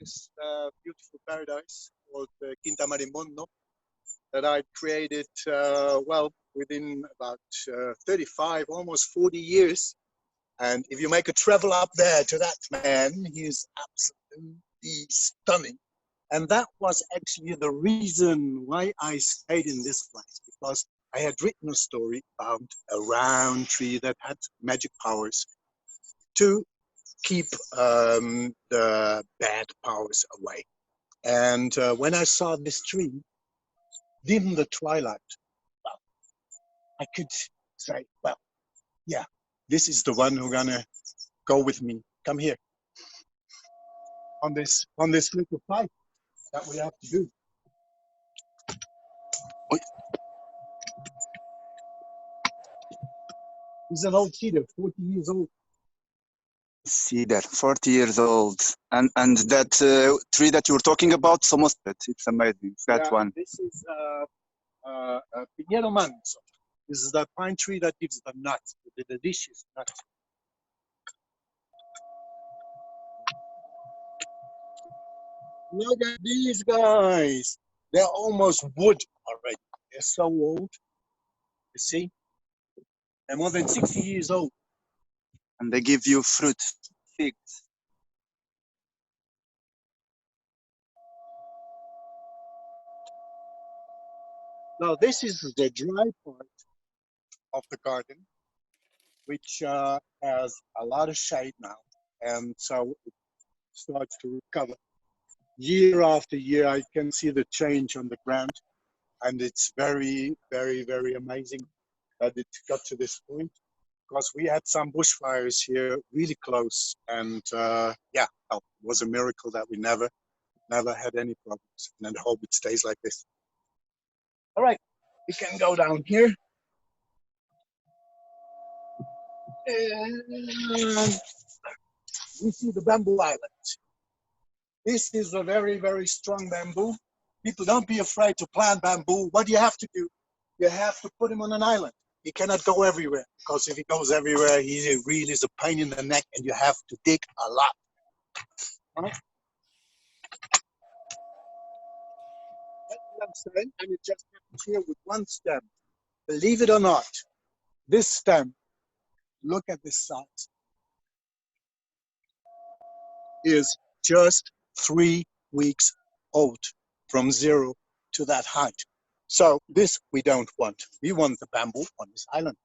this beautiful paradise called Quinta de Marimbondo that I created, well, within about 35, almost 40 years. And if you make a travel up there to that man, he is absolutely stunning. And that was actually the reason why I stayed in this place, because I had written a story about a round tree that had magic powers to keep the bad powers away. And when I saw this tree, in the twilight, well, I could say, well, yeah, this is the one who's gonna go with me. Come here on this little fight that we have to do. He's an old cedar, 40 years old. Cedar, 40 years old. And that tree that you were talking about, almost it's amazing. That one. This is Piñero manso. This is the pine tree that gives the nuts, the delicious nuts. Look at these guys. They're almost wood already. They're so old. You see? They're more than 60 years old. And they give you fruit, figs. Now, this is the dry part of the garden, which has a lot of shade now. And so it starts to recover. Year after year, I can see the change on the ground. And it's very, very, very amazing that it got to this point, because we had some bushfires here really close. And yeah, well, it was a miracle that we never had any problems. And I hope it stays like this. All right, we can go down here. And we see the bamboo island. This is a very, very strong bamboo. People, don't be afraid to plant bamboo. What do you have to do? You have to put him on an island. He cannot go everywhere, because if he goes everywhere, he really is a pain in the neck, and you have to dig a lot. Right? That's what I'm saying, and it just happens here with one stem. Believe it or not, this stem, look at this size, is just 3 weeks old, from 0 to that height. So this we don't want. We want the bamboo on this island.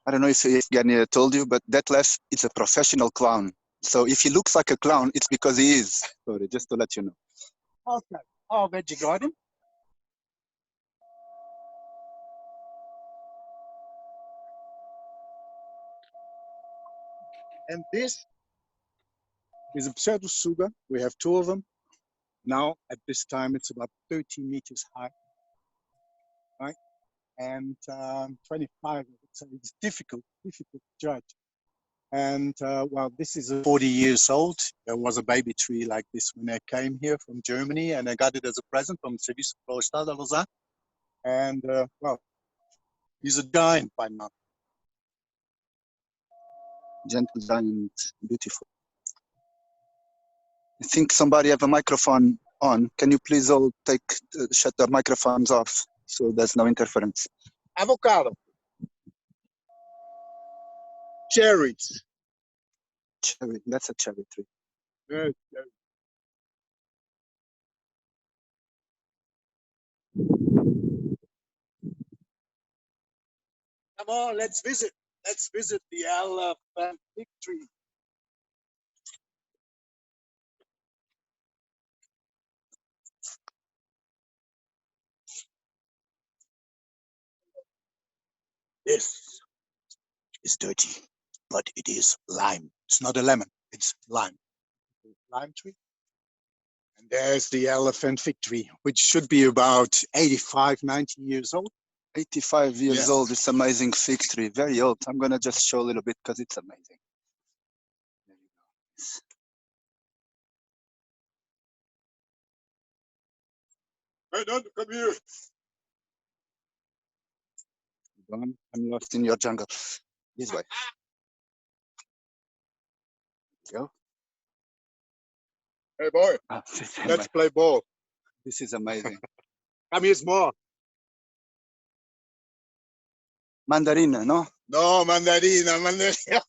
I don't know if Gani told you, but Detlaf is a professional clown. So if he looks like a clown, it's because he is. Sorry, just to let you know. Okay, our veggie garden. And this is a pseudosuga. We have 2 of them. Now, at this time, it's about 30 meters high, right? And 25, so it's difficult to judge. And well, this is 40 years old. There was a baby tree like this when I came here from Germany, and I got it as a present from Service Florestal de Lausanne. And well, he's a giant by now. Gentle giant, beautiful. I think somebody have a microphone on. Can you please all shut the microphones off so there's no interference? Avocado. Cherries. Cherry, that's a cherry tree. Yes, yes. Come on, let's visit. Let's visit the elephant fig tree. This is dirty, but it is lime. It's not a lemon, it's lime. Lime tree. And there's the elephant fig tree, which should be about 85, 90 years old. 85 years old. It's amazing fig tree, very old. I'm gonna just show a little bit because it's amazing. There you go. Fernando, come here. I'm lost in your jungle. This way. There you go. Hey boy, let's play ball. This is amazing. Come here more. Mandarina, no? No, mandarina, mandarina.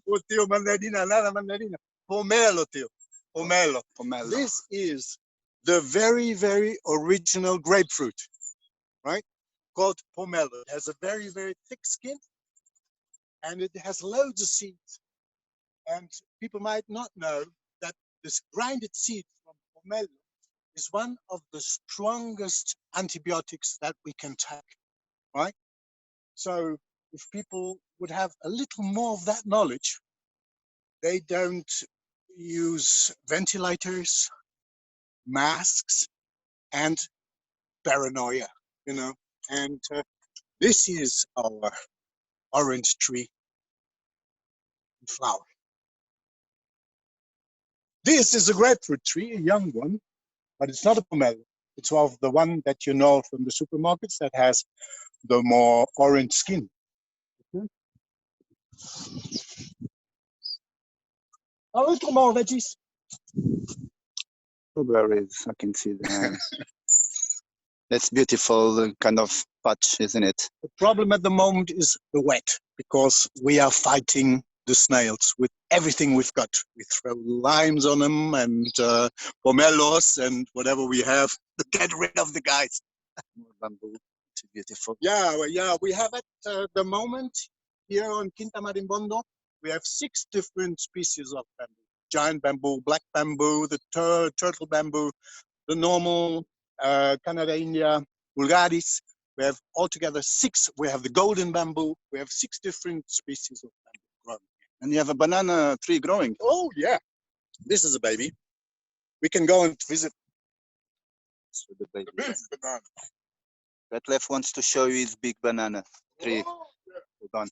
Oh, tio, mandarina, nada mandarina. Pomelo, tio. Pomelo. Pomelo. This is the very, very original grapefruit, right? Called pomelo. It has a very, very thick skin and it has loads of seeds. And people might not know that this grinded seed from pomelo is one of the strongest antibiotics that we can take, right? So if people would have a little more of that knowledge, they don't use ventilators, masks, and paranoia, you know. And this is our orange tree and flower. This is a grapefruit tree, a young one, but it's not a pomelo. It's the one that you know from the supermarkets that has the more orange skin. A little more veggies. Strawberries, I can see them. That's beautiful kind of patch, isn't it? The problem at the moment is the wet, because we are fighting the snails with everything we've got. We throw limes on them and pomelos and whatever we have to get rid of the guys. More bamboo. It's beautiful. Yeah, well, yeah, we have at the moment here on Quinta Marimbondo, we have 6 different species of bamboo. Giant bamboo, black bamboo, the turtle bamboo, the normal Canada India, vulgaris. We have altogether 6. We have the golden bamboo. We have 6 different species of bamboo growing. And you have a banana tree growing. Oh, yeah. This is a baby. We can go and visit So the baby. the big banana. Detlaf wants to show you his big banana tree. Oh, yeah. Hold on.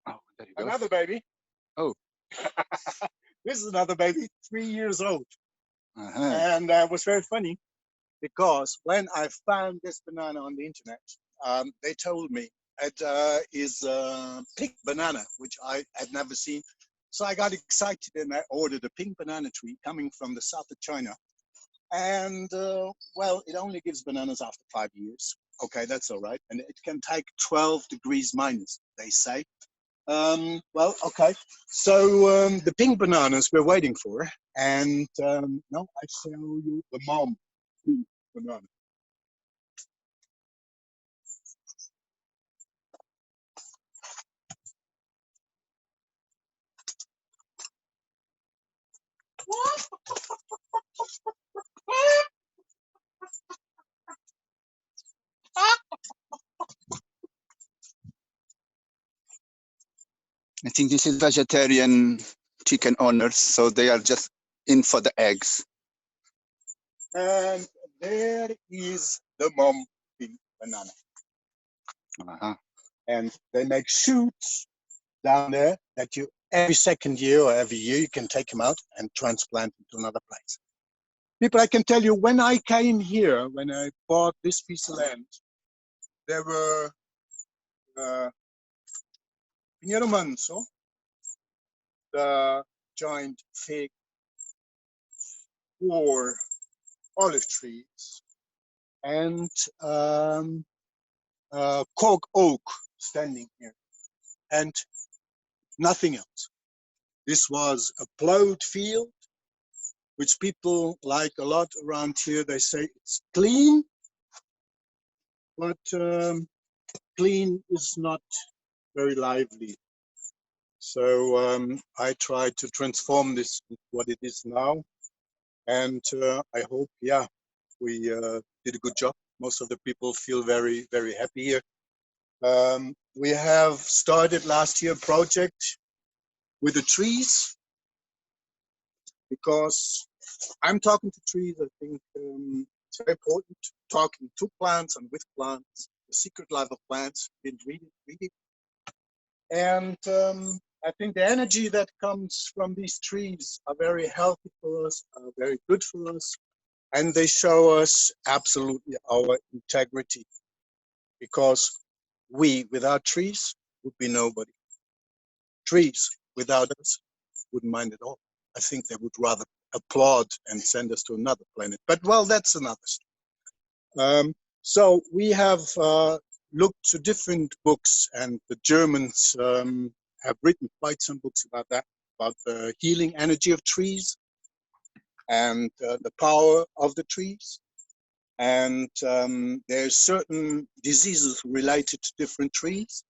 Oh, there you go. Another baby. Oh. This is another baby, 3 years old. Uh-huh. And it was very funny because when I found this banana on the internet, they told me it is a pink banana, which I had never seen. So I got excited and I ordered a pink banana tree coming from the south of China. And well, it only gives bananas after 5 years. Okay, that's all right. And it can take 12 degrees minus, they say. Well, okay. So the pink bananas we're waiting for, and now I show you the mom pink banana. I think this is vegetarian chicken owners, so they are just in for the eggs. And there is the mom pink banana. Uh-huh. And they make shoots down there that you every second year or every year you can take them out and transplant them to another place. People, I can tell you, when I came here, when I bought this piece of land, there were Pinheiro Manso, the giant fig, 4 olive trees, and cork oak standing here, and nothing else. This was a plowed field, which people like a lot around here. They say it's clean, but clean is not very lively. So I tried to transform this into what it is now. And I hope, yeah, we did a good job. Most of the people feel very, very happy here. We have started last year a project with the trees, because I'm talking to trees. I think it's very important talking to plants and with plants, the secret life of plants. Didn't read it. And I think the energy that comes from these trees are very healthy for us, are very good for us, and they show us absolutely our integrity, because we, without trees, would be nobody. Trees without us, wouldn't mind at all. I think they would rather applaud and send us to another planet. But well, that's another story. So we have looked to different books, and the Germans have written quite some books about that, about the healing energy of trees and the power of the trees. And there's certain diseases related to different trees.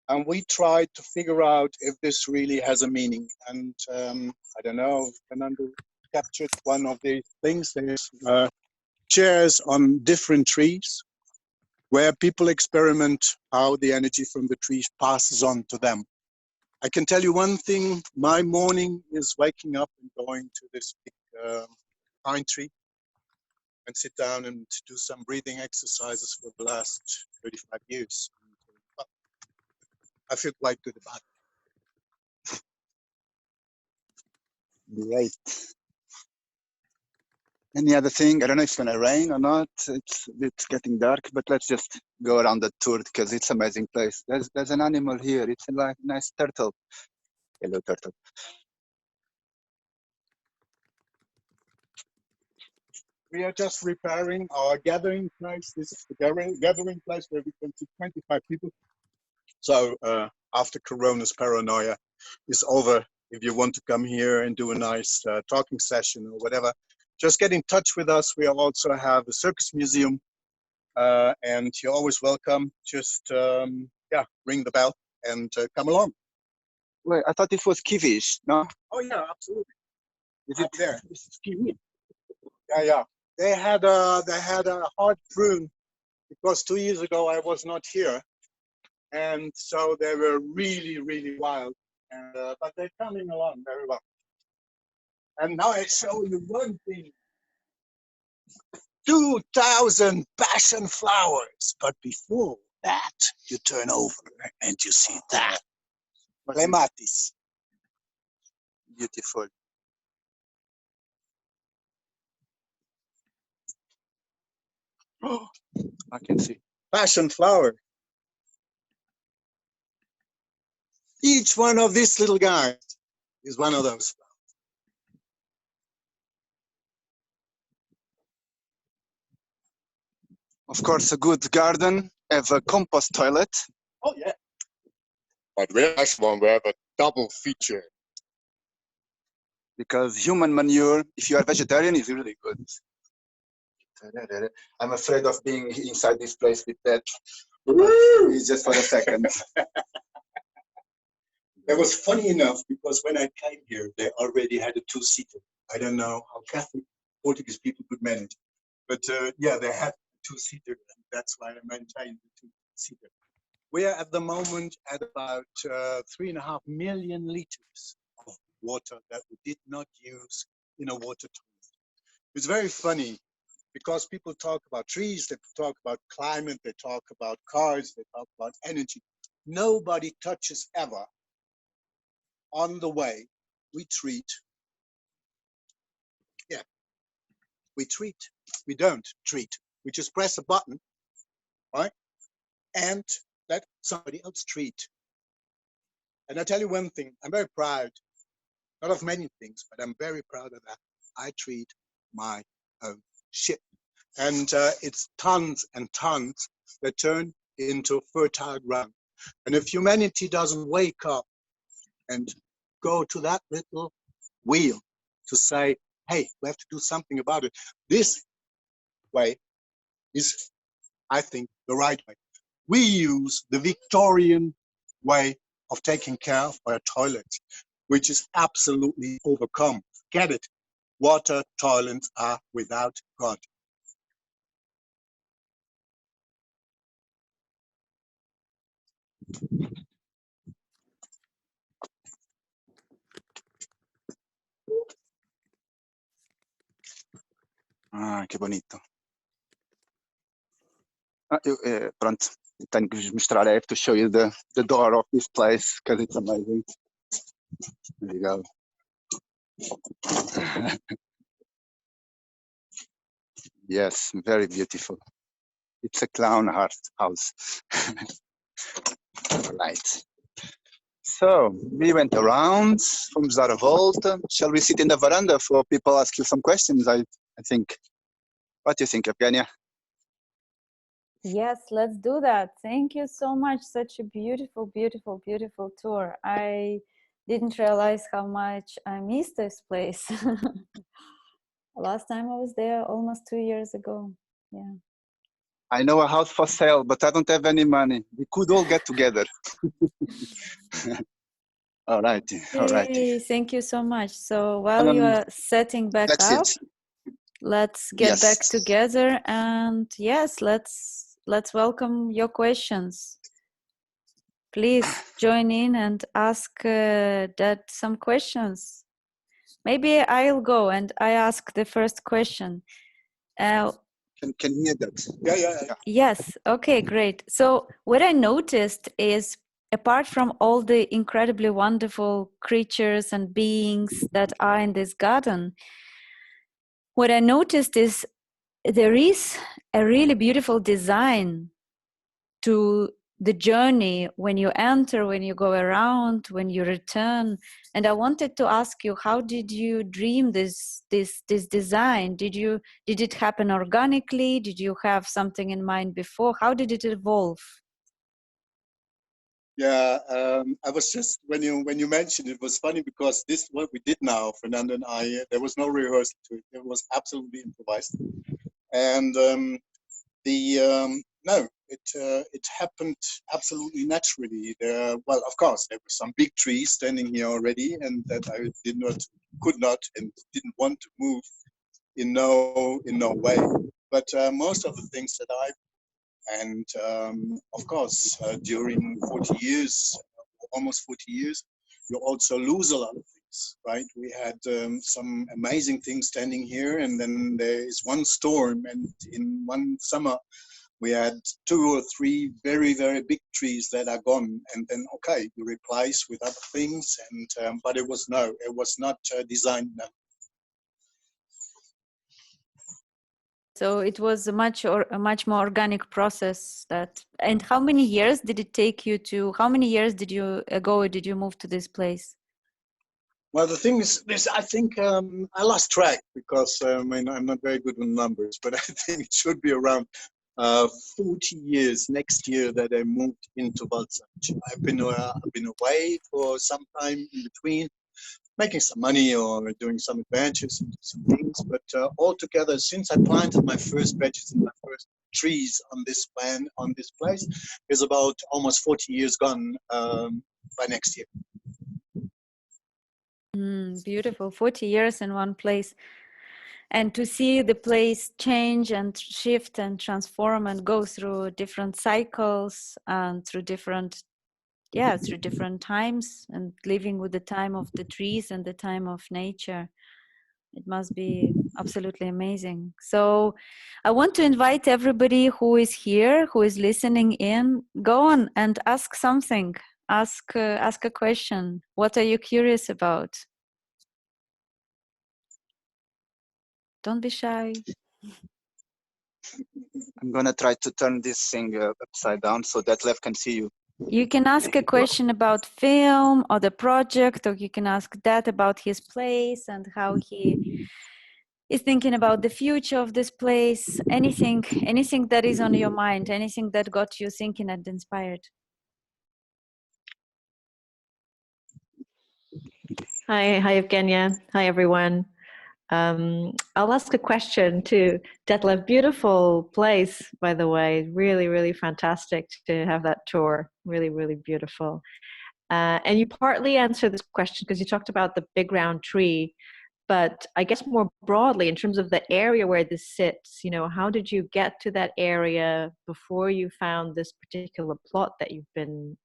And we tried to figure out if this really has a meaning. And I don't know, Fernando captured one of these things. There's chairs on different trees where people experiment how the energy from the trees passes on to them. I can tell you one thing, my morning is waking up and going to this big pine tree and sit down and do some breathing exercises for the last 35 years. I feel quite good about it. Great. Any other thing? I don't know if it's gonna rain or not. It's a bit getting dark, but let's just go around the tour because it's an amazing place. There's an animal here. It's a nice turtle. Hello, turtle. We are just repairing our gathering place. This is the gathering place where we can see 25 people. So after Corona's paranoia is over, if you want to come here and do a nice talking session or whatever, just get in touch with us. We also have a circus museum, and you're always welcome. Just ring the bell and come along. Wait, I thought this was Kiwish, no? Oh yeah, absolutely. Is it there? This is kiwi. Yeah. They had a hard prune because 2 years ago I was not here, and so they were really, really wild. And but they're coming along very well. And now I show you one thing: 2,000 passion flowers. But before that, you turn over and you see that clematis. Beautiful. Oh, I can see. Passion flower. Each one of these little guys is one of those. Of course, a good garden have a compost toilet. Oh yeah. But the next one we have a double feature. Because human manure, if you are vegetarian, is really good. I'm afraid of being inside this place with that. It's just for a second. That was funny enough because when I came here, they already had a two-seater. I don't know how Catholic Portuguese people could manage, but yeah, they had a two-seater, and that's why I maintained the two-seater. We are at the moment at about 3.5 million liters of water that we did not use in a water toilet. It's very funny because people talk about trees, they talk about climate, they talk about cars, they talk about energy. Nobody touches ever on the way we treat. Yeah, we treat. We don't treat. We just press a button, right? And let somebody else treat. And I tell you one thing, I'm very proud, not of many things, but I'm very proud of that. I treat my own shit. And it's tons and tons that turn into fertile ground. And if humanity doesn't wake up and go to that little wheel to say, hey, we have to do something about it, this way is, I think, the right way. We use the Victorian way of taking care of our toilets, which is absolutely overcome. Get it? Water toilets are without God. Ah, que bonito. Pronto, tenho que vos mostrar. I have to show you the door of this place because it's amazing. There you go. Yes, very beautiful. It's a clown house. Right. So we went around from Zaravolta. Shall we sit in the veranda for people ask you some questions? I think. What do you think, Evgenia? Yes, let's do that. Thank you so much. Such a beautiful, beautiful, beautiful tour. I didn't realize how much I missed this place. Last time I was there almost 2 years ago. Yeah. I know a house for sale, but I don't have any money. We could all get together. All righty, all righty. Hey, thank you so much. So while you are setting back that's up, it. let's get back Yes. together, and yes, let's welcome your questions. Please join in and ask that some questions. Maybe I'll go and I ask the first question. Can you hear that? Yeah. Yes. Okay, great. So what I noticed is, apart from all the incredibly wonderful creatures and beings that are in this garden, what I noticed is there is a really beautiful design to the journey when you enter, when you go around, when you return. And I wanted to ask you, how did you dream this design? Did it happen organically? Did you have something in mind before? How did it evolve? Yeah, I was just when you mentioned it was funny because this what we did now, Fernando and I. There was no rehearsal to it. It was absolutely improvised, and no, it happened absolutely naturally. Well, of course, there were some big trees standing here already, and that I could not, and didn't want to move in no way. But most of the things that I and of course, during 40 years, almost 40 years, you also lose a lot of things, right? We had some amazing things standing here, and then there is one storm, and in one summer, we had 2 or 3 very, very big trees that are gone, and then okay, you replace with other things, and but it was not designed now. So it was a much more organic process. And how many years did it take you to? How many years did you move to this place? Well, the thing is, I think I lost track because I mean, I'm not very good with numbers, but I think it should be around 40 years next year that I moved into Balzach. I've been away for some time in between, making some money or doing some adventures and some things. But altogether, since I planted my first veggies and my first trees on this place, is about almost 40 years gone by next year. Beautiful. 40 years in one place. And to see the place change and shift and transform and go through different cycles and through different times, and living with the time of the trees and the time of nature. It must be absolutely amazing. So I want to invite everybody who is here, who is listening in, go on and ask something. Ask a question. What are you curious about? Don't be shy. I'm gonna try to turn this thing upside down so that Detlaf can see you. You can ask a question about film or the project, or you can ask that about his place and how he is thinking about the future of this place. Anything that is on your mind, anything that got you thinking and inspired. Hi, Evgenia. Hi, everyone. I'll ask a question to Detlaf. Beautiful place, by the way. Really, really fantastic to have that tour. Really, really beautiful. And you partly answered this question because you talked about the big round tree, but I guess more broadly in terms of the area where this sits, how did you get to that area before you found this particular plot that you've been,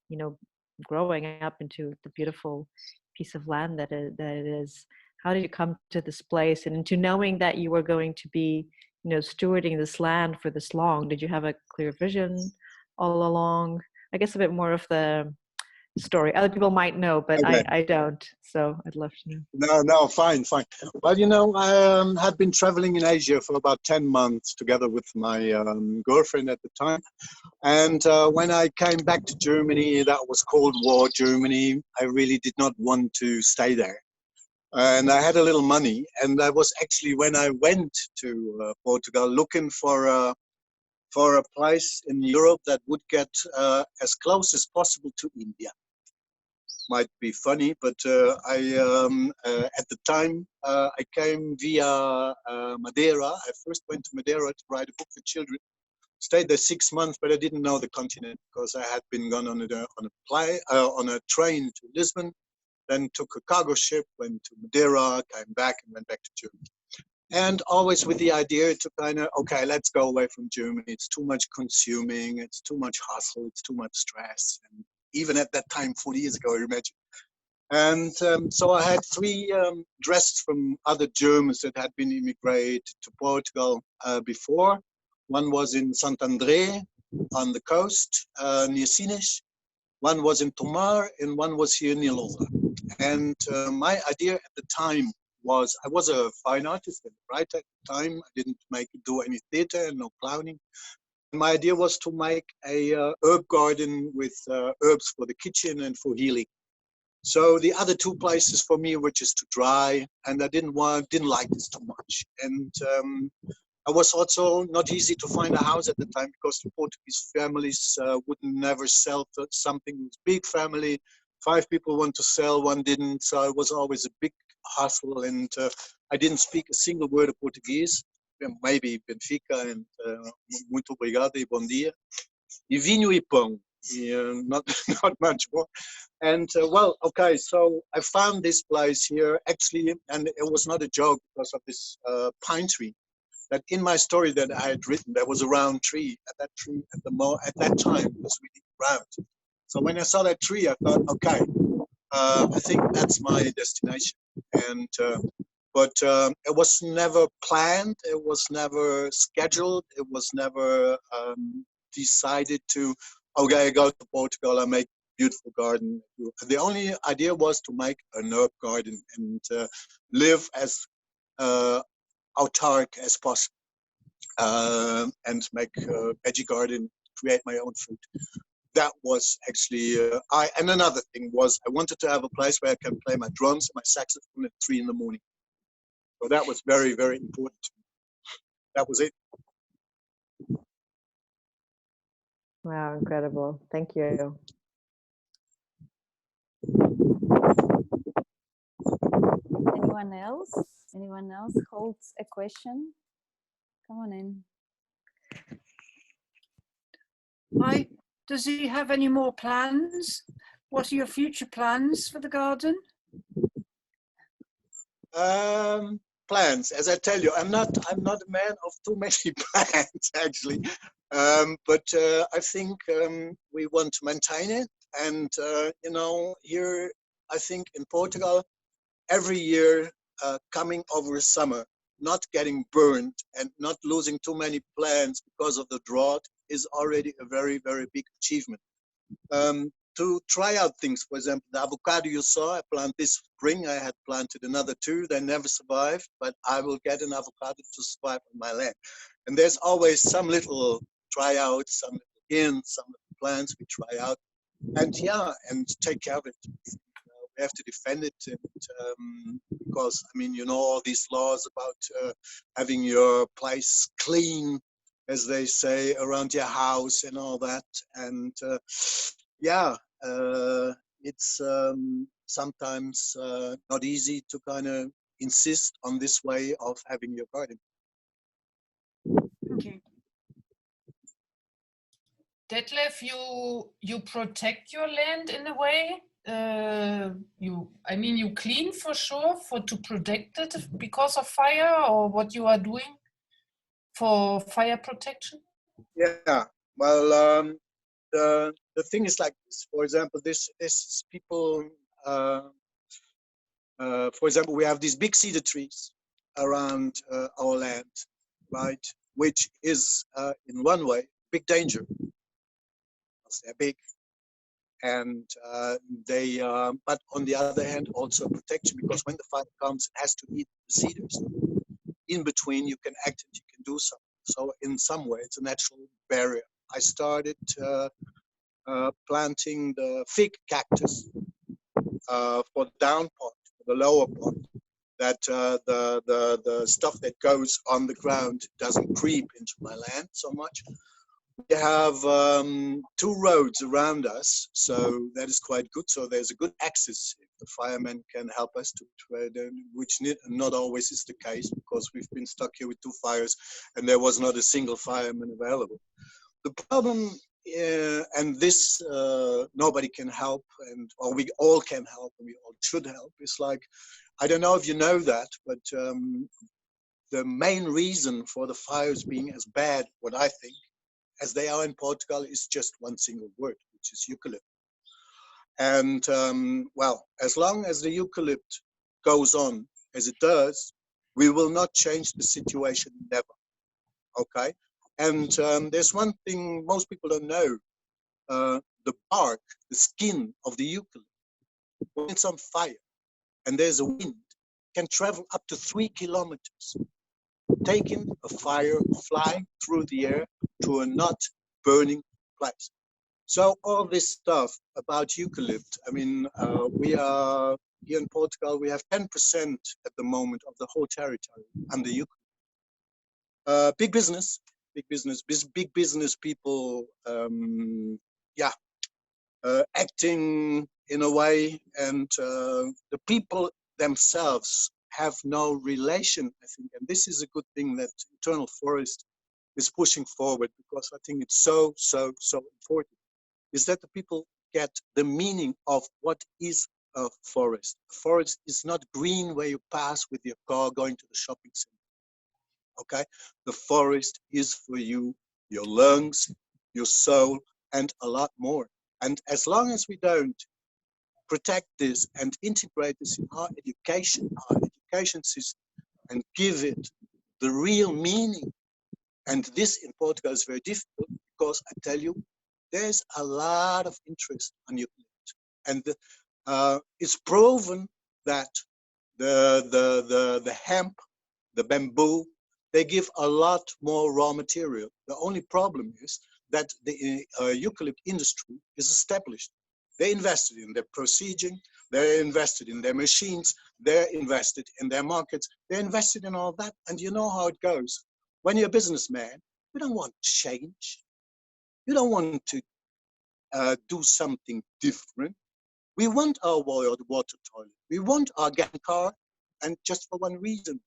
growing up into the beautiful piece of land that it is? How did you come to this place and into knowing that you were going to be, stewarding this land for this long? Did you have a clear vision all along? I guess a bit more of the story. Other people might know, but Okay. I don't. So I'd love to know. No, fine. Well, I had been traveling in Asia for about 10 months together with my girlfriend at the time. And when I came back to Germany, that was Cold War Germany. I really did not want to stay there. And I had a little money. And that was actually when I went to Portugal looking for a place in Europe that would get as close as possible to India. Might be funny, but at the time I came via Madeira. I first went to Madeira to write a book for children. Stayed there 6 months, but I didn't know the continent because I had been gone on a train to Lisbon, then took a cargo ship, went to Madeira, came back, and went back to Germany. And always with the idea to kind of, okay, let's go away from Germany. It's too much consuming. It's too much hustle. It's too much stress. And even at that time, 40 years ago, I imagine. And so I had three dresses from other Germans that had been immigrated to Portugal before. One was in Santander on the coast near Sines. One was in Tomar, and one was here near Loza. And my idea at the time was, I was a fine artist and writer at the time. I didn't do any theater and no clowning. My idea was to make a herb garden with herbs for the kitchen and for healing. So the other two places for me were just to dry, and I didn't like this too much. And I was also not easy to find a house at the time because the Portuguese families would never sell something. It was a big family, 5 people want to sell, one didn't. So it was always a big hustle, and I didn't speak a single word of Portuguese. Maybe Benfica and muito obrigado e bom dia. E vinho e pão, not much more. And well, okay, so I found this place here actually, and it was not a joke because of this pine tree. That in my story that I had written, there was a round tree. At that time was really round. So when I saw that tree, I thought, okay, I think that's my destination. And but it was never planned. It was never scheduled. It was never decided to, okay, I go to Portugal, I make beautiful garden. The only idea was to make an herb garden and live as autark as possible, and make a veggie garden, create my own food. That was actually and another thing was I wanted to have a place where I can play my drums and my saxophone at 3 in the morning. So that was very, very important to me. That was it. Wow, incredible. Thank you. Anyone else? Anyone else holds a question? Come on in. Hi. Does he have any more plans? What are your future plans for the garden? Plans, as I tell you, I'm not a man of too many plans actually, but I think we want to maintain it, and here I think in Portugal, every year coming over summer, not getting burned and not losing too many plants because of the drought is already a very, very big achievement. To try out things, for example, the avocado you saw, I planted this spring, I had planted another 2, they never survived, but I will get an avocado to survive on my land. And there's always some little tryouts, some little hints, some little plants we try out, and yeah, and take care of it. We have to defend it, and, because I mean, all these laws about having your place clean, as they say, around your house and all that, and yeah, it's sometimes not easy to kind of insist on this way of having your garden. Thank you. Detlef, you protect your land in a way. You clean for sure to protect it because of fire, or what you are doing for fire protection? Yeah, well, the thing is like this. For example, this is people. For example, we have these big cedar trees around our land, right? Which is in one way big danger because they're big, and they. But on the other hand, also protection, because when the fire comes, it has to eat the cedars. In between, you can act and you can do something. So in some way, it's a natural barrier. I started planting the fig cactus for the down part, for the lower part, that the stuff that goes on the ground doesn't creep into my land so much. We have 2 roads around us, so that is quite good. So there's a good access if the firemen can help us to which not always is the case, because we've been stuck here with 2 fires and there was not a single fireman available. The problem, and this nobody can help, or we all can help, and we all should help. It's like, I don't know if you know that, but the main reason for the fires being as bad, what I think, as they are in Portugal, is just one single word, which is eucalypt. And well, as long as the eucalypt goes on as it does, we will not change the situation, never. Okay? And there's one thing most people don't know. The bark, the skin of the eucalypt, when it's on fire and there's a wind, can travel up to 3 kilometers, taking a fire, flying through the air to a not burning place. So all this stuff about eucalypt, I mean, we are here in Portugal, we have 10% at the moment of the whole territory under eucalypt. Big business, big business people, yeah, acting in a way, and the people themselves have no relation, I think, and this is a good thing that Eternal Forest is pushing forward, because I think it's so important, is that the people get the meaning of what is a forest. A forest is not green where you pass with your car going to the shopping center. Okay? The forest is for you, your lungs, your soul, and a lot more. And as long as we don't protect this and integrate this in our education system, and give it the real meaning, and this in Portugal is very difficult, because I tell you, there's a lot of interest on eucalypt, and it's proven that the hemp, the bamboo, they give a lot more raw material. The only problem is that the eucalypt industry is established. They invested in their procedure, they're invested in their machines, they're invested in their markets, they're invested in all that, and you know how it goes. When you're a businessman, you don't want change. You don't want to do something different. We want our water toilet. We want our gas car, and just for one reason.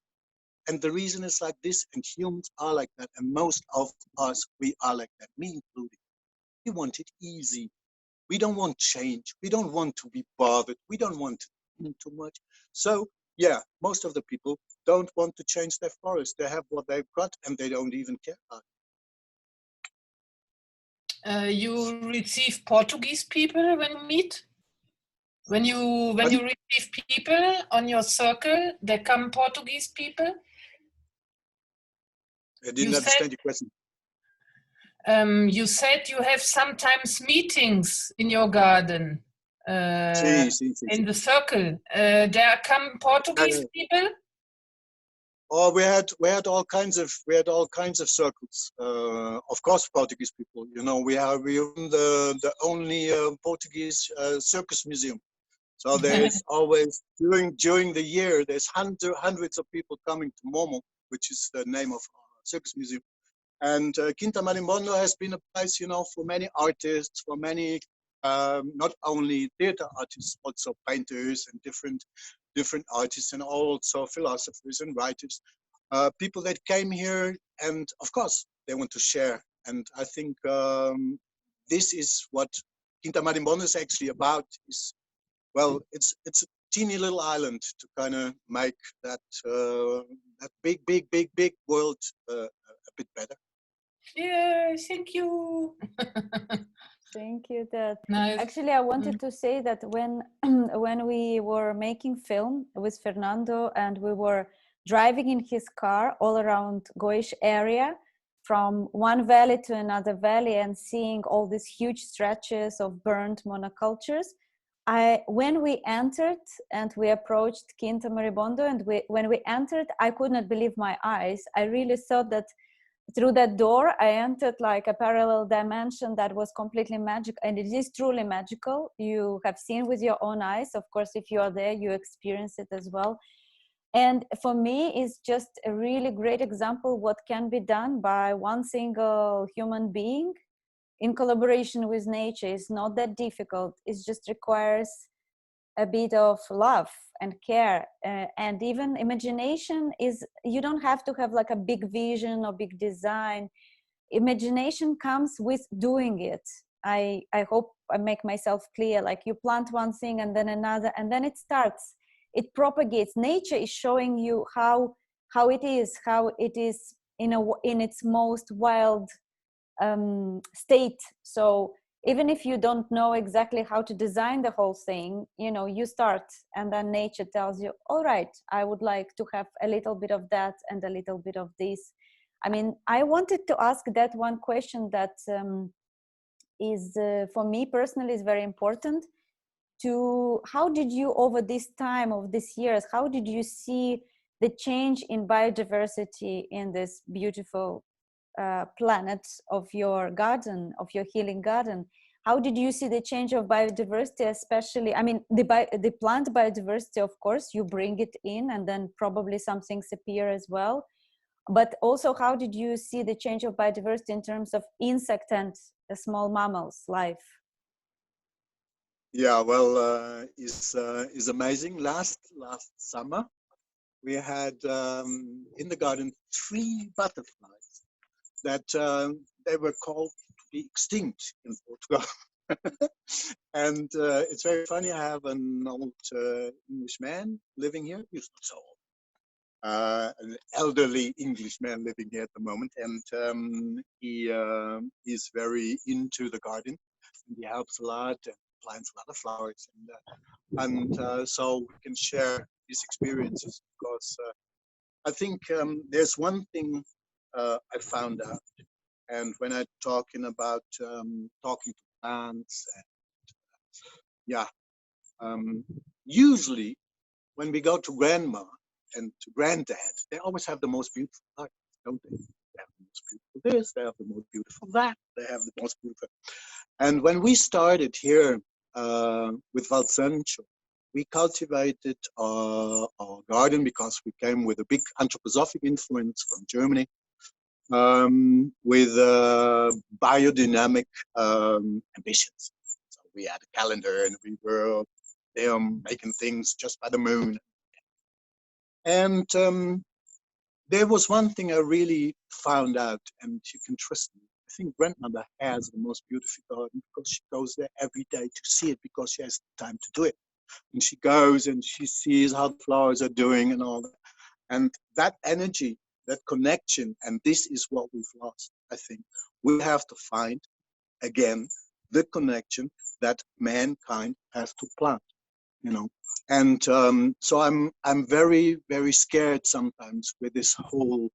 And the reason is like this, and humans are like that, and most of us, we are like that, me included. We want it easy. We don't want change. We don't want to be bothered. We don't want to do too much. So, yeah, most of the people don't want to change their forest. They have what they've got, and they don't even care about it. You receive Portuguese people when you meet? When you receive people on your circle, they come Portuguese people? I didn't understand your question. You said you have sometimes meetings in your garden, in the circle. There come Portuguese people? Oh, we had all kinds of circles. Of course, Portuguese people. You know, we own the only Portuguese circus museum. So there's always during the year there's hundreds of people coming to Momo, which is the name of our circus museum. And Quinta Marimbondo has been a place, you know, for many artists, for many not only theater artists, also painters and different artists, and also philosophers and writers, people that came here, and of course they want to share. And I think this is what Quinta Marimbondo is actually about. Is, well, it's a teeny little island to kind of make that that big world a bit better. Yeah, thank you. Thank you, Dad. Nice. Actually, I wanted to say that when when we were making film with Fernando and we were driving in his car all around Goiás area, from one valley to another valley and seeing all these huge stretches of burned monocultures, when we entered and we approached Quinta Marimbondo, and when we entered, I could not believe my eyes. I really thought that through that door, I entered like a parallel dimension that was completely magic, and it is truly magical. You have seen with your own eyes. Of course, if you are there, you experience it as well. And for me, it's just a really great example what can be done by one single human being in collaboration with nature. Is not that difficult. It just requires a bit of love and care, and even imagination. Is you don't have to have like a big vision or big design. Imagination comes with doing it. I hope I make myself clear. Like you plant one thing and then another, and then it starts. It propagates. Nature is showing you how it is in its most wild state. So even if you don't know exactly how to design the whole thing, you start, and then nature tells you, all right, I would like to have a little bit of that and a little bit of this. I mean, I wanted to ask that one question that is for me personally is very important. To how did you, over this time of these years, how did you see the change in biodiversity in this beautiful planet of your garden, of your healing garden? How did you see the change of biodiversity, especially, I mean, the plant biodiversity, of course, you bring it in, and then probably some things appear as well. But also, how did you see the change of biodiversity in terms of insect and small mammals life? Yeah, well, is amazing. Last summer, we had in the garden 3 butterflies that they were called to be extinct in Portugal. And it's very funny. I have an old English man living here. He's not so old. An elderly English man living here at the moment, and he is very into the garden, and he helps a lot and plants a lot of flowers, and so we can share these experiences, because I think there's one thing I found out, and when I'm talking about talking to plants, yeah, usually when we go to grandma and to granddad, they always have the most beautiful gardens, don't they? They have the most beautiful this, they have the most beautiful that, they have the most beautiful. And when we started here with Valsancho, we cultivated our garden because we came with a big anthroposophic influence from Germany, with biodynamic ambitions. So we had a calendar, and we were making things just by the moon. And there was one thing I really found out, and you can trust me. I think grandmother has the most beautiful garden because she goes there every day to see it, because she has time to do it. And she goes and she sees how the flowers are doing and all that. And that energy, that connection, and this is what we've lost, I think. We have to find, again, the connection that mankind has to plant, And so I'm very, very scared sometimes with this whole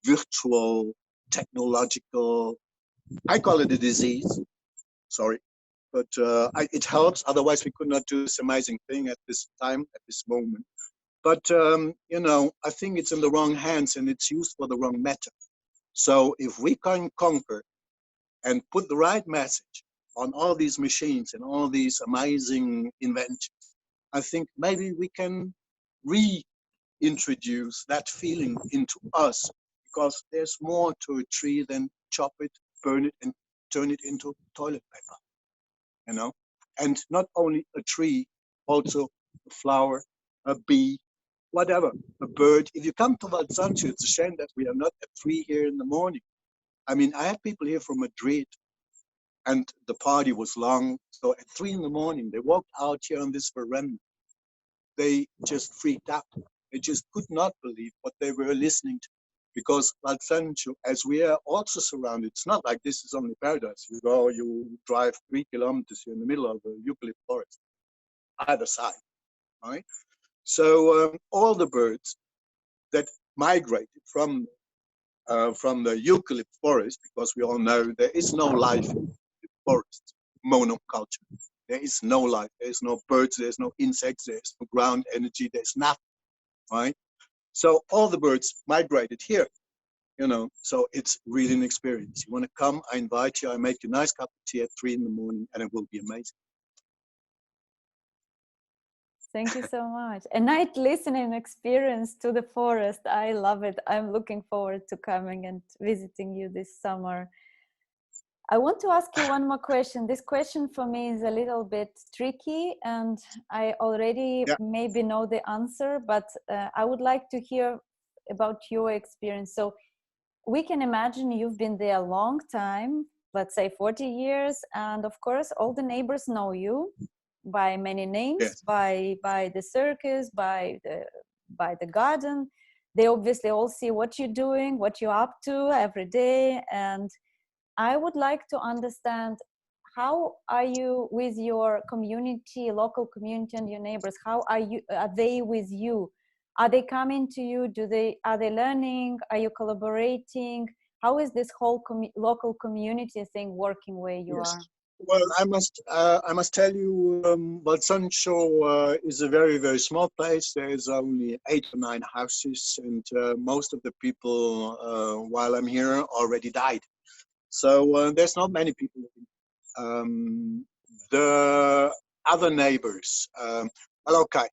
virtual, technological, I call it a disease, sorry, but it helps. Otherwise, we could not do this amazing thing at this time, at this moment. But, I think it's in the wrong hands, and it's used for the wrong matter. So if we can conquer and put the right message on all these machines and all these amazing inventions, I think maybe we can reintroduce that feeling into us, because there's more to a tree than chop it, burn it, and turn it into toilet paper, And not only a tree, also a flower, a bee, whatever, a bird. If you come to Valsancho, it's a shame that we are not at 3 here in the morning. I mean, I had people here from Madrid, and the party was long. So at 3 in the morning, they walked out here on this veranda. They just freaked out. They just could not believe what they were listening to. Because Valsancho, as we are also surrounded, it's not like this is only paradise. You drive 3 kilometers here in the middle of the eucalypt forest, either side, right? So all the birds that migrated from from the eucalypt forest, because we all know there is no life in the forest, monoculture. There is no life, there is no birds, there's no insects, there's no ground energy, there's nothing, right? So all the birds migrated here, you know, so it's really an experience. You want to come, I invite you, I make you a nice cup of tea at 3 in the morning, and it will be amazing. Thank you so much. A night listening experience to the forest. I love it. I'm looking forward to coming and visiting you this summer. I want to ask you one more question. This question for me is a little bit tricky, and I already maybe know the answer, but I would like to hear about your experience. So we can imagine you've been there a long time, let's say 40 years, and of course all the neighbors know you by many names, by the circus, by the garden. They obviously all see what you're doing, what you're up to every day. And I would like to understand, how are you with your community, local community, and your neighbors? How are they with you? Are they coming to you? Are they learning? Are you collaborating? How is this whole local community thing working where you are? Well, I must tell you, Balsancho is a very, very small place. There is only 8 or 9 houses, and most of the people, while I'm here, already died. So there's not many people living. The other neighbors, well, okay.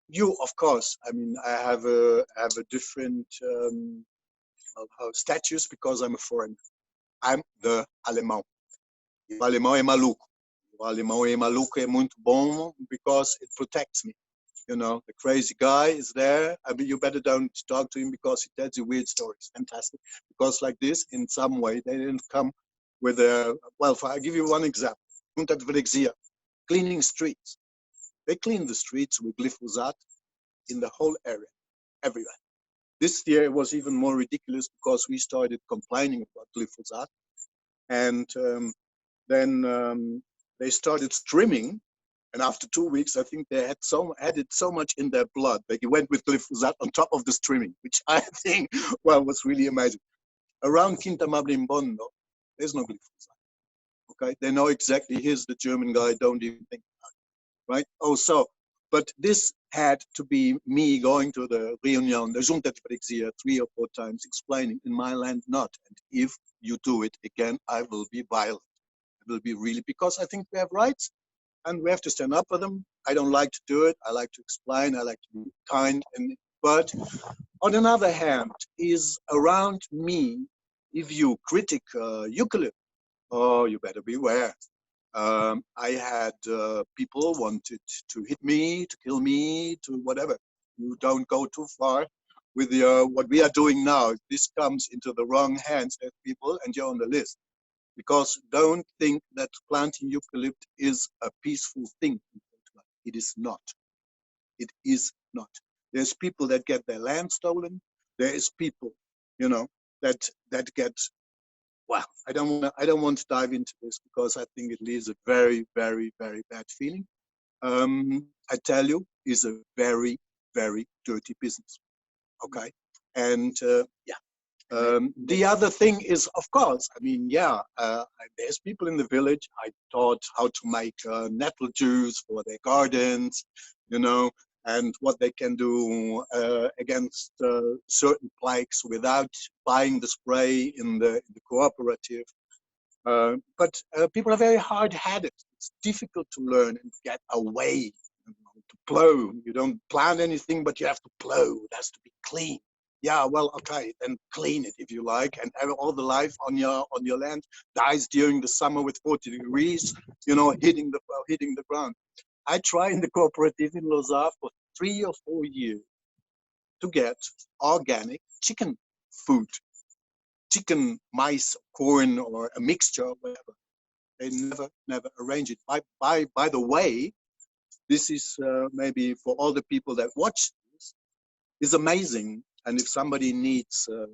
You, of course, I mean, I have a different status because I'm a foreigner. I'm the Alemão. O alemão é maluco. O alemão é maluco é muito bom because it protects me. You know, the crazy guy is there. I mean, you better don't talk to him because he tells you weird stories. Fantastic. Because like this, in some way, they didn't come with a, well, I'll give you one example. Quinta de Marimbondo, cleaning streets. They clean the streets with glyphosate in the whole area, everywhere. This year it was even more ridiculous because we started complaining about glyphosate. And then they started streaming, and after 2 weeks, I think they had added so much in their blood that he went with glyphosate on top of the streaming, which I think, well, was really amazing. Around Quinta de Marimbondo, there's no glyphosate. Okay, they know exactly. Here's the German guy. Don't even think about it, right? Oh, so, but this had to be me going to the reunion, the Junta de Freguesia, 3 or 4 times, explaining in my land not. And if you do it again, I will be violent. Will be really, because I think we have rights and we have to stand up for them. I don't like to do it. I like to explain. I like to be kind. But on another hand, is around me, if you critic eucalypt, oh, you better beware. I had people wanted to hit me, to kill me, to whatever. You don't go too far with what we are doing now. If this comes into the wrong hands, there's people, and you're on the list. Because don't think that planting eucalypt is a peaceful thing. It is not. It is not. There's people that get their land stolen. There is people, you know, that get. Well, I don't want to dive into this because I think it leaves a very, very, very bad feeling. I tell you, it's a very, very dirty business. Okay, and yeah. The other thing is, of course, I mean, there's people in the village. I taught how to make nettle juice for their gardens, you know, and what they can do against certain plagues without buying the spray in the cooperative. But people are very hard-headed. It's difficult to learn and get away, you know, to plow. You don't plant anything, but you have to plow. It has to be clean. Yeah, well, okay, then clean it if you like, and all the life on your land dies during the summer with 40 degrees, you know, hitting the ground. I try in the cooperative in Lausanne for 3 or 4 years to get organic chicken food, chicken, mice, corn, or a mixture or whatever. They never arrange it. By the way, this is maybe for all the people that watch this, is amazing. And if somebody needs a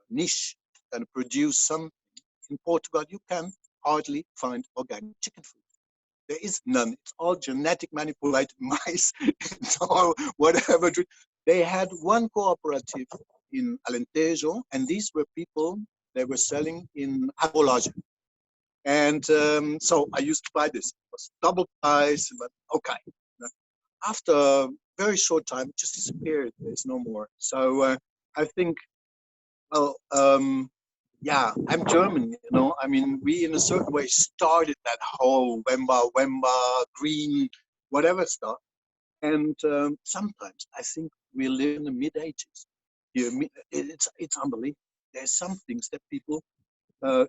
niche and produce something in Portugal, you can hardly find organic chicken food. There is none. It's all genetic manipulated mice. It's all whatever. They had one cooperative in Alentejo, and these were people they were selling in Amaral. And so I used to buy this. It was double price, but okay. After a very short time, it just disappeared. There's no more. So I think, well, yeah, I'm German, you know. I mean, we in a certain way started that whole Wemba, green, whatever stuff. And sometimes I think we live in the mid-ages. It's unbelievable. There's some things that people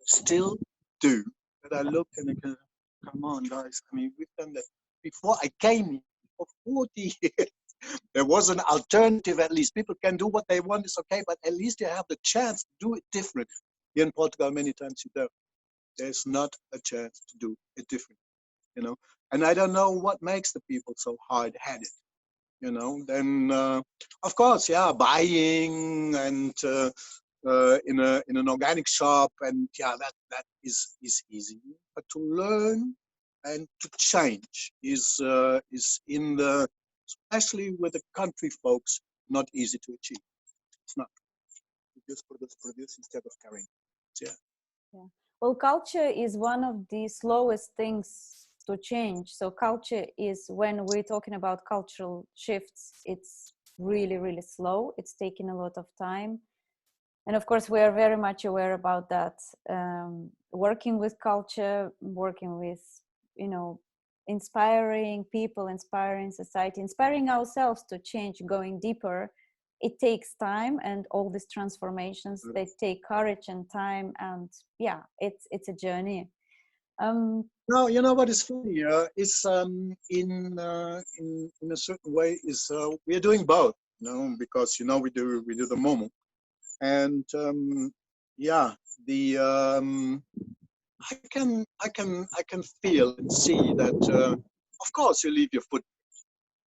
still do that I look and I go, come on, guys. I mean, we've done that before I came here for 40 years. There was an alternative, at least. People can do what they want, it's okay, but at least you have the chance to do it different. Here in Portugal, many times you don't. There's not a chance to do it different, you know. And I don't know what makes the people so hard-headed, you know. Then, of course, yeah, buying and in an organic shop, and yeah, that is easy. But to learn and to change is in the, especially with the country folks, not easy to achieve. It's not. You just produce instead of carrying. Yeah. Yeah. Well, culture is one of the slowest things to change. So culture is, when we're talking about cultural shifts, it's really, really slow. It's taking a lot of time. And of course, we are very much aware about that. Working with culture, working with, you know, inspiring people, inspiring society, inspiring ourselves to change, going deeper. It takes time, and all these transformations, they take courage and time, and yeah, it's a journey. No, you know what is funny? It's in a certain way is we are doing both, you know, because you know we do the momo, and yeah, the I can feel and see that of course you leave your footprint.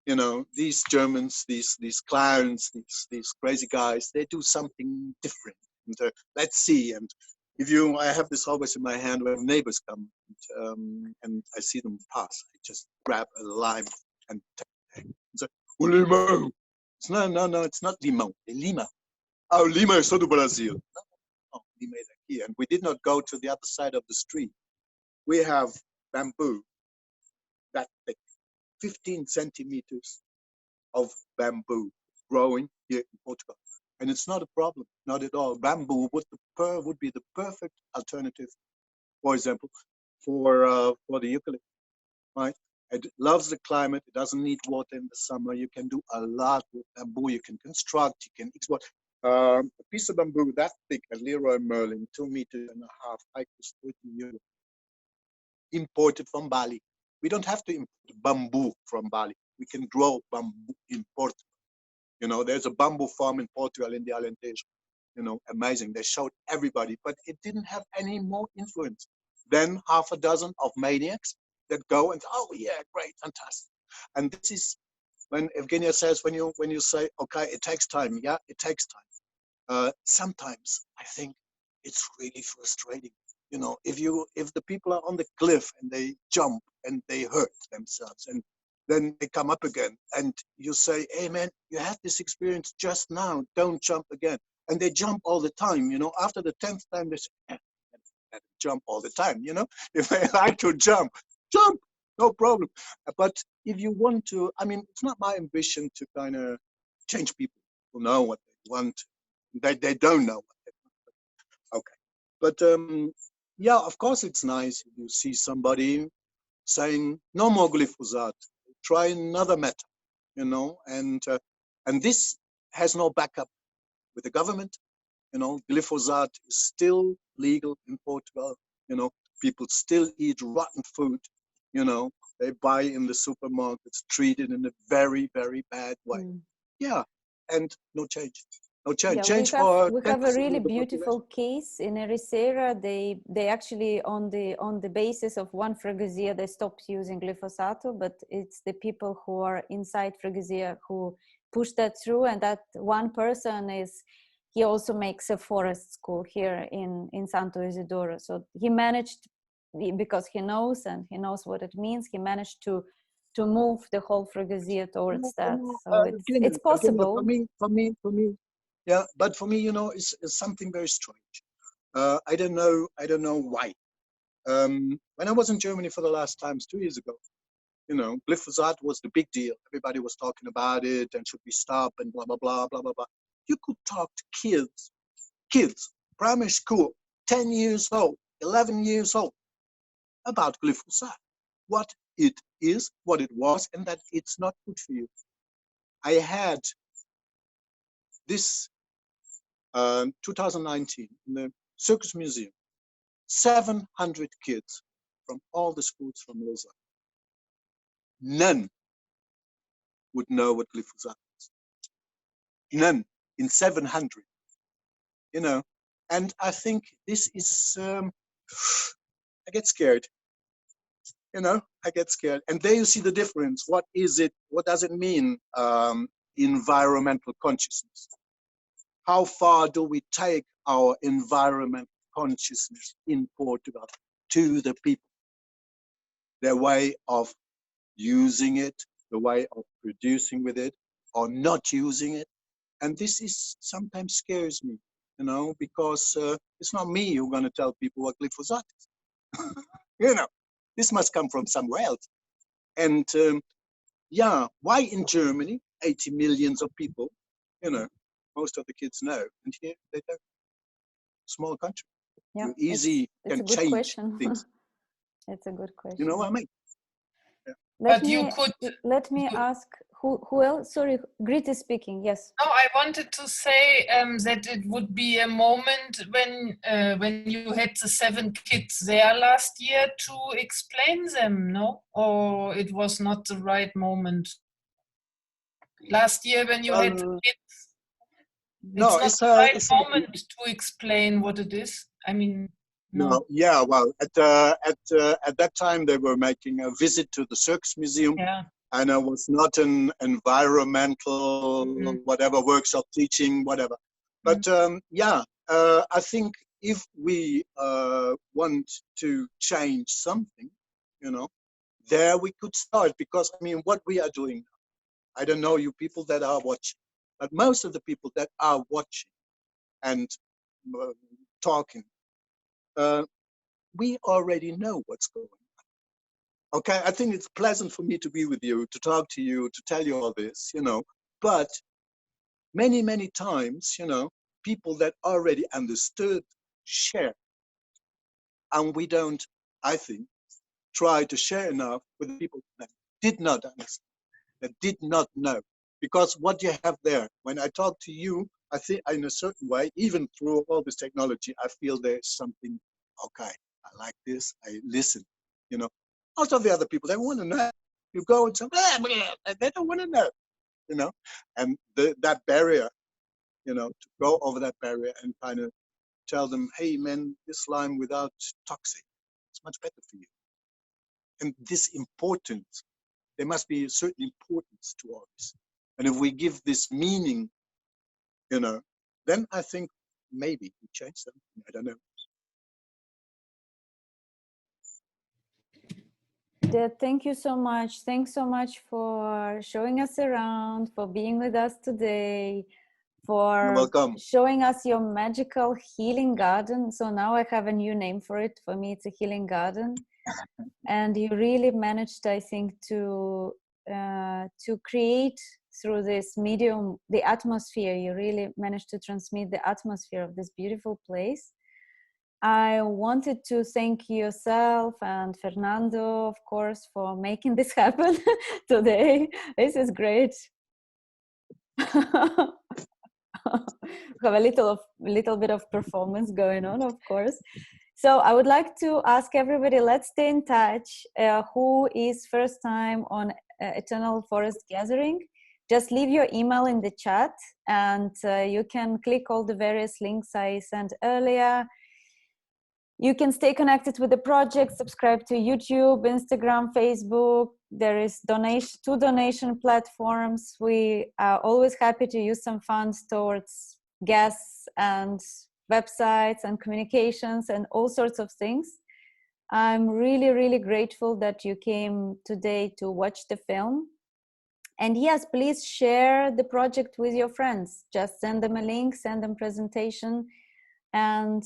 You know, these Germans, these clowns, these crazy guys, they do something different. And let's see. And if you, I have this always in my hand when neighbors come and I see them pass. I just grab a lime and say, "O limão." It's no, it's not limão. It's Lima. Oh, Lima is só do Brazil. No, Lima is here. And we did not go to the other side of the street. We have bamboo that thick, 15 centimeters of bamboo growing here in Portugal. And it's not a problem, not at all. Bamboo would be the perfect alternative, for example, for the eucalypt, right? It loves the climate. It doesn't need water in the summer. You can do a lot with bamboo. You can construct, you can export. A piece of bamboo that thick, a Leroy Merlin, 2.5 meters high, costs 30 euros. Imported from Bali. We don't have to import bamboo from Bali. We can grow bamboo in Portugal. You know, there's a bamboo farm in Portugal in the Alentejo. You know, amazing. They showed everybody, but it didn't have any more influence than half a dozen of maniacs that go and, oh yeah, great, fantastic. And this is when Evgenia says, when you say, okay, it takes time. Yeah, it takes time. Sometimes I think it's really frustrating. You know, if the people are on the cliff and they jump and they hurt themselves, and then they come up again, and you say, hey man, you had this experience just now, don't jump again. And they jump all the time, you know. After the 10th time, they say, jump all the time, you know. If they like to jump, no problem. But if you want to, I mean, it's not my ambition to kind of change people who know what they want. They don't know what they want. Okay. But yeah, of course it's nice if you see somebody saying, no more glyphosate, try another method, you know, and this has no backup with the government. You know, glyphosate is still legal in Portugal. You know, people still eat rotten food. You know, they buy in the supermarkets, treated in a very, very bad way. Yeah, and no change. No change. Yeah, change we have a really beautiful case in Ericeira. They actually on the basis of one freguesia they stopped using glyphosate, but it's the people who are inside freguesia who push that through, and that one person he also makes a forest school here in Santo Isidoro. So he managed, because he knows what it means, he managed to move the whole freguesia towards that. So it's possible. For me, Yeah, but for me, you know, it's something very strange. I don't know why. When I was in Germany for the last times 2 years ago, you know, glyphosate was the big deal. Everybody was talking about it and should we stop and blah, blah, blah, blah, blah, blah. You could talk to kids, primary school, 10 years old, 11 years old, about glyphosate, what it is, what it was, and that it's not good for you. I had this 2019 in the Circus Museum, 700 kids from all the schools from Lausanne. None would know what glyphosate is. None in 700, you know. And I think this is, I get scared, you know, I get scared. And there you see the difference. What is it? What does it mean, environmental consciousness? How far do we take our environmental consciousness in Portugal to the people? Their way of using it, the way of producing with it, or not using it. And this is sometimes scares me, you know, because it's not me who's going to tell people what glyphosate is. You know, this must come from somewhere else. And yeah, why in Germany, 80 millions of people, you know, most of the kids know, and here they don't. Small country. Yeah, You easy it's a can good change question. things. It's a good question. You know what I mean? Yeah. Let me ask who else? Sorry, Grit is speaking. Yes. No, I wanted to say that it would be a moment when you had the 7 kids there last year to explain them, no? Or it was not the right moment. Last year when you had the kids, no, it's not the right moment to explain what it is. I mean, no. Yeah, well, at that time they were making a visit to the Circus Museum. Yeah. And it was not an environmental whatever workshop teaching whatever, but yeah, I think if we want to change something, you know, there we could start, because I mean what we are doing now, I don't know you people that are watching, but most of the people that are watching and talking, we already know what's going on. Okay, I think it's pleasant for me to be with you, to talk to you, to tell you all this, you know, but many, many times, you know, people that already understood share. And we don't, I think, try to share enough with people that did not understand, that did not know. Because what you have there, when I talk to you, I think in a certain way, even through all this technology, I feel there's something, okay, I like this, I listen, you know. Most of the other people, they want to know. You go and say, blah, blah, they don't want to know, you know. And that barrier, you know, to go over that barrier and kind of tell them, hey, man, this lime without toxic, it's much better for you. And this importance, there must be a certain importance to all this. And if we give this meaning, you know, then I think maybe we change them. I don't know. Thank you so much. Thanks so much for showing us around, for being with us today, for showing us your magical healing garden. So now I have a new name for it. For me, it's a healing garden. And you really managed, I think, to create through this medium, the atmosphere. You really managed to transmit the atmosphere of this beautiful place. I wanted to thank yourself and Fernando, of course, for making this happen today. This is great. Have a little bit of performance going on, of course. So I would like to ask everybody, let's stay in touch. Who is first time on Eternal Forest Gathering? Just leave your email in the chat, and you can click all the various links I sent earlier. You can stay connected with the project, subscribe to YouTube, Instagram, Facebook. There is two donation platforms. We are always happy to use some funds towards guests and websites and communications and all sorts of things. I'm really, really grateful that you came today to watch the film. And yes, please share the project with your friends. Just send them a link, send them presentation. And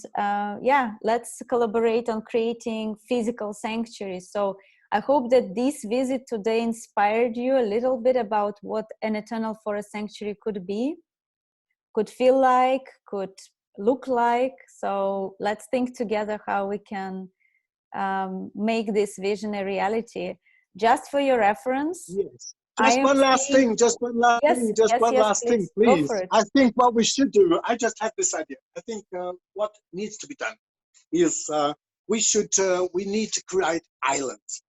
yeah, let's collaborate on creating physical sanctuaries. So I hope that this visit today inspired you a little bit about what an eternal forest sanctuary could be, could feel like, could look like. So let's think together how we can make this vision a reality. Just for your reference, Yes. I Just am one last seeing... thing, just one last Yes, thing, just yes, one yes, last thing, Go please. for it. I think what we should do, I just had this idea. I think what needs to be done is we need to create islands,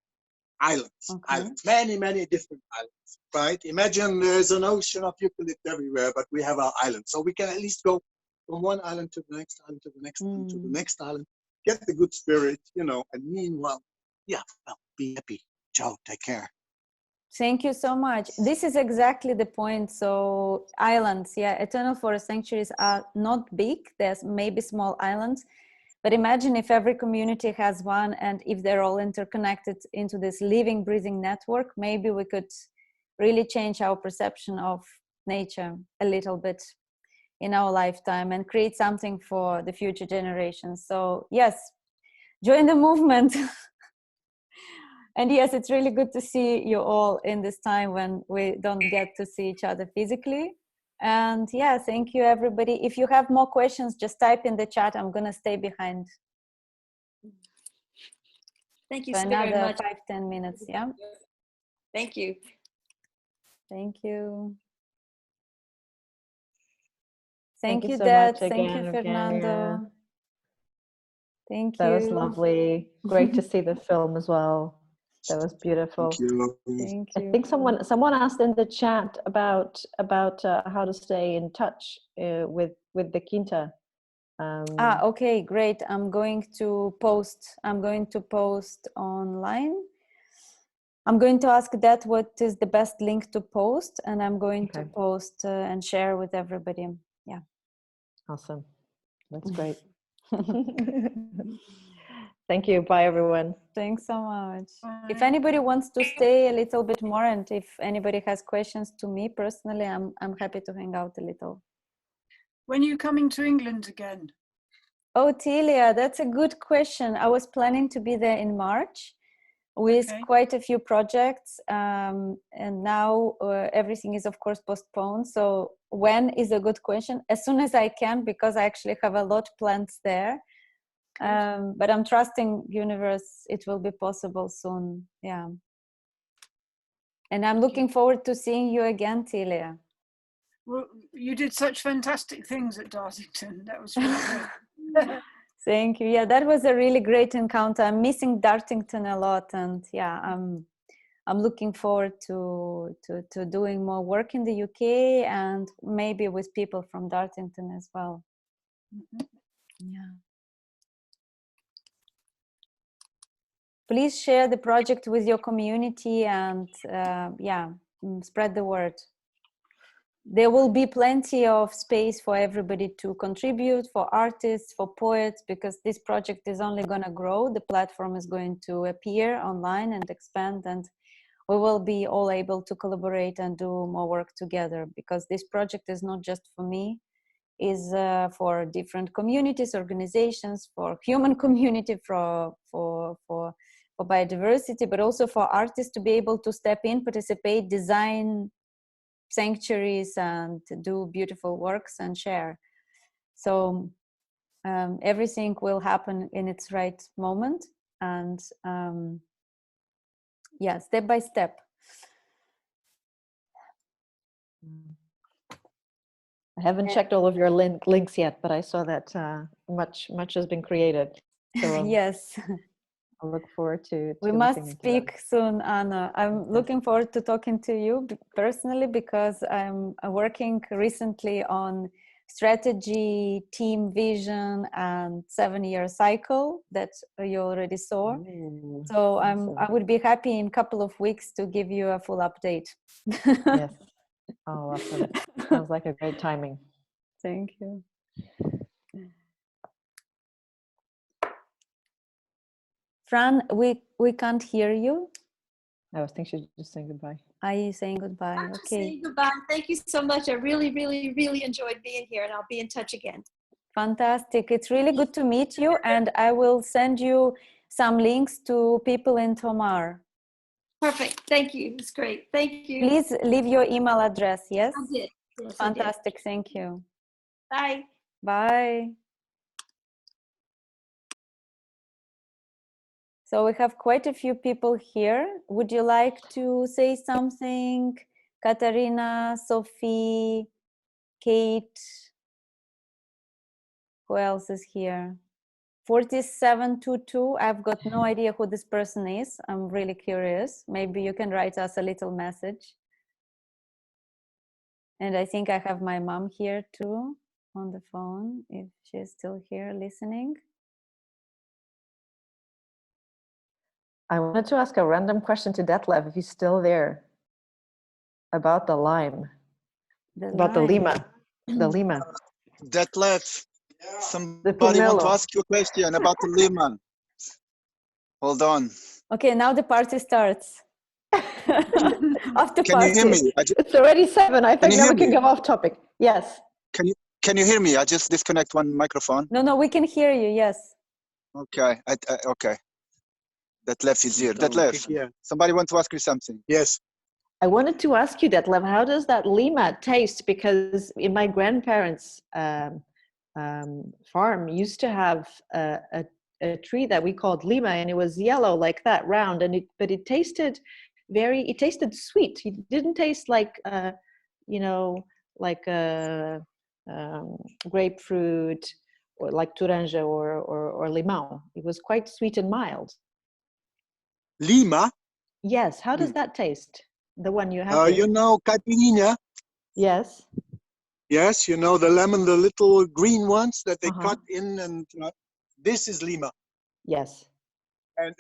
Okay. many, many different islands, right? Imagine there's an ocean of eucalypt everywhere, but we have our island. So we can at least go from one island to the next island, to the next island, to the next island, get the good spirit, you know, and meanwhile, yeah, well, be happy. Ciao, take care. Thank you so much. This is exactly the point. So islands, yeah, eternal forest sanctuaries are not big. There's maybe small islands, but imagine if every community has one, and if they're all interconnected into this living, breathing network, maybe we could really change our perception of nature a little bit in our lifetime and create something for the future generations. So yes, join the movement. And yes, it's really good to see you all in this time when we don't get to see each other physically. And yeah, thank you, everybody. If you have more questions, just type in the chat. I'm going to stay behind Thank you for so very another much. 5-10 minutes. Yeah. Thank you. Thank you. Thank Thank you, so Dad. much Thank again, you, Evgenia. Fernando. Thank That you. was lovely. Great to see the film as well. That was beautiful. Thank you. Thank I you. think someone asked in the chat about how to stay in touch with the Quinta. Okay, great. I'm going to post online. I'm going to ask that what is the best link to post, and I'm going to post and share with everybody. Yeah. Awesome. That's great. Thank you. Bye, everyone. Thanks so much. Bye. If anybody wants to stay a little bit more, and if anybody has questions to me personally, I'm happy to hang out a little. When are you coming to England again? Oh, Tilia, that's a good question. I was planning to be there in March with quite a few projects, and now everything is of course postponed. So when is a good question? As soon as I can, because I actually have a lot planned there. But I'm trusting universe, it will be possible soon. Yeah. And I'm looking forward to seeing you again, Tilia. Well, you did such fantastic things at Dartington. That was really good. Thank you. Yeah, that was a really great encounter. I'm missing Dartington a lot, and yeah, I'm looking forward to doing more work in the UK and maybe with people from Dartington as well. Yeah. Please share the project with your community and yeah, spread the word. There will be plenty of space for everybody to contribute, for artists, for poets, because this project is only going to grow. The platform is going to appear online and expand, and we will be all able to collaborate and do more work together, because this project is not just for me, is for different communities, organizations, for human community, for biodiversity, but also for artists to be able to step in, participate, design sanctuaries and do beautiful works and share. So everything will happen in its right moment, and yeah, step by step. I haven't checked all of your links yet, but I saw that much has been created. So yes, I look forward to we must speak soon, Anna. I'm looking forward to talking to you personally, because I'm working recently on strategy, team vision, and 7-year cycle that you already saw. Ooh, so awesome. I would be happy in a couple of weeks to give you a full update. Yes. Oh, awesome. Sounds like a great timing. Thank you. Fran, we can't hear you. I was thinking she's just saying goodbye. Are you saying goodbye? I'm just Okay. saying goodbye. Thank you so much. I really, really, really enjoyed being here, and I'll be in touch again. Fantastic. It's really good to meet you, and I will send you some links to people in Tomar. Perfect. Thank you. It's great. Thank you. Please leave your email address, yes? I did. Yes, Fantastic. I did. Thank you. Bye. Bye. So we have quite a few people here. Would you like to say something? Katarina, Sophie, Kate. Who else is here? 4722. I've got no idea who this person is. I'm really curious. Maybe you can write us a little message. And I think I have my mom here too on the phone, if she's still here listening. I wanted to ask a random question to Detlaf, if he's still there, about the lime, about the lima, the lima. Detlaf, somebody pomelo. want to ask you a question about the lima. Hold on. Okay, now the party starts. After Can party. you hear me? It's already 7. I think you now hear we can me? go off topic. Yes. Can you hear me? I just disconnect one microphone. No, we can hear you. Yes. Okay. Okay. Detlaf is here. So, Detlaf, yeah. somebody want to ask you something. Yes. I wanted to ask you, Detlaf, how does that lima taste? Because in my grandparents' farm used to have a tree that we called lima, and it was yellow like that, round, and but it tasted sweet. It didn't taste like like a grapefruit or like turanja or limão. It was quite sweet and mild. Lima. Yes. How does that taste? The one you have here. You know caipirinha? Yes. Yes, you know the lemon, the little green ones that they cut in, and this is lima. Yes.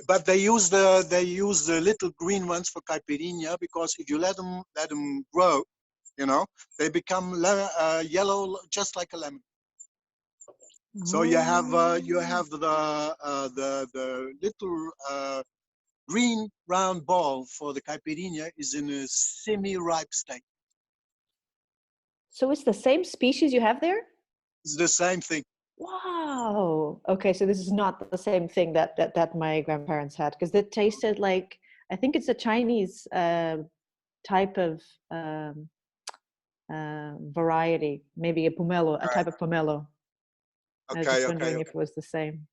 But they use the little green ones for caipirinha, because if you let them grow, you know, they become yellow just like a lemon. So you have the little green round ball for the caipirinha is in a semi-ripe state. So it's the same species you have there? It's the same thing. Wow. Okay, so this is not the same thing that my grandparents had, because it tasted like, I think it's a Chinese type of variety, maybe a pomelo, a type of pomelo. I was just wondering if it was the same.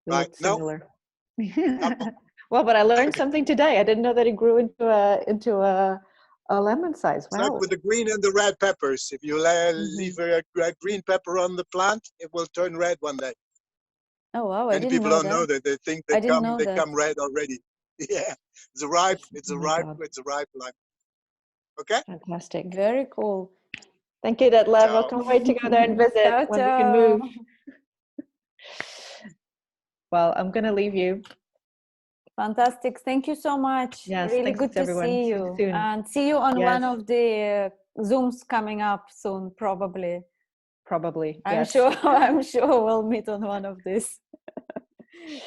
It looked similar. Well, but I learned something today. I didn't know that it grew into a lemon size. Wow. It's like with the green and the red peppers. If you leave a green pepper on the plant, it will turn red one day. Oh wow! Many people don't know that. They think they come red already. Yeah, it's a ripe lime. Okay. Fantastic. Very cool. Thank you, Detlaf. I can't wait to go there and visit when we can move. Well, I'm going to leave you. Fantastic. Thank you so much. Yes, really good to everyone. see you. See you soon. And see you on one of the Zooms coming up soon, probably. Probably, I'm sure we'll meet on one of these.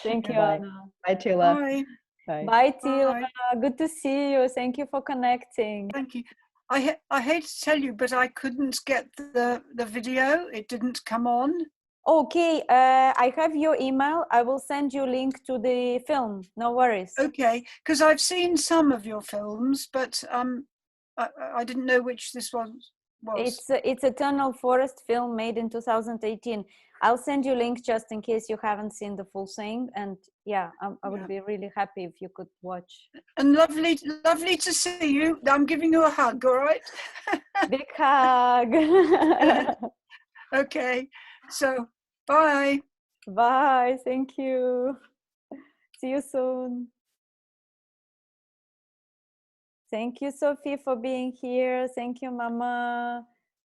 Thank you, Bye. Anna. Bye, Tila. Bye. Bye. Bye, Tila. Good to see you. Thank you for connecting. Thank you. I hate to tell you, but I couldn't get the video. It didn't come on. Okay, I have your email. I will send you a link to the film. No worries. Okay, because I've seen some of your films, but I didn't know which this was. It's Eternal Forest film made in 2018. I'll send you a link just in case you haven't seen the full thing. And yeah, I would be really happy if you could watch. And lovely to see you. I'm giving you a hug, all right? Big hug. Okay, so bye. Bye, thank you. See you soon. Thank you, Sophie, for being here. Thank you, Mama.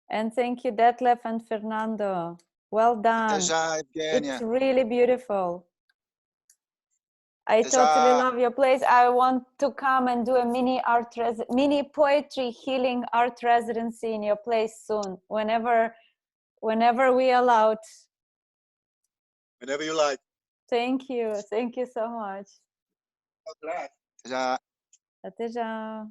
And thank you, Detlaf and Fernando. Well done. It's really beautiful. I totally love your place. I want to come and do a mini poetry healing art residency in your place soon, whenever we allowed. Whenever you like. Thank you so much. Ja. Até já.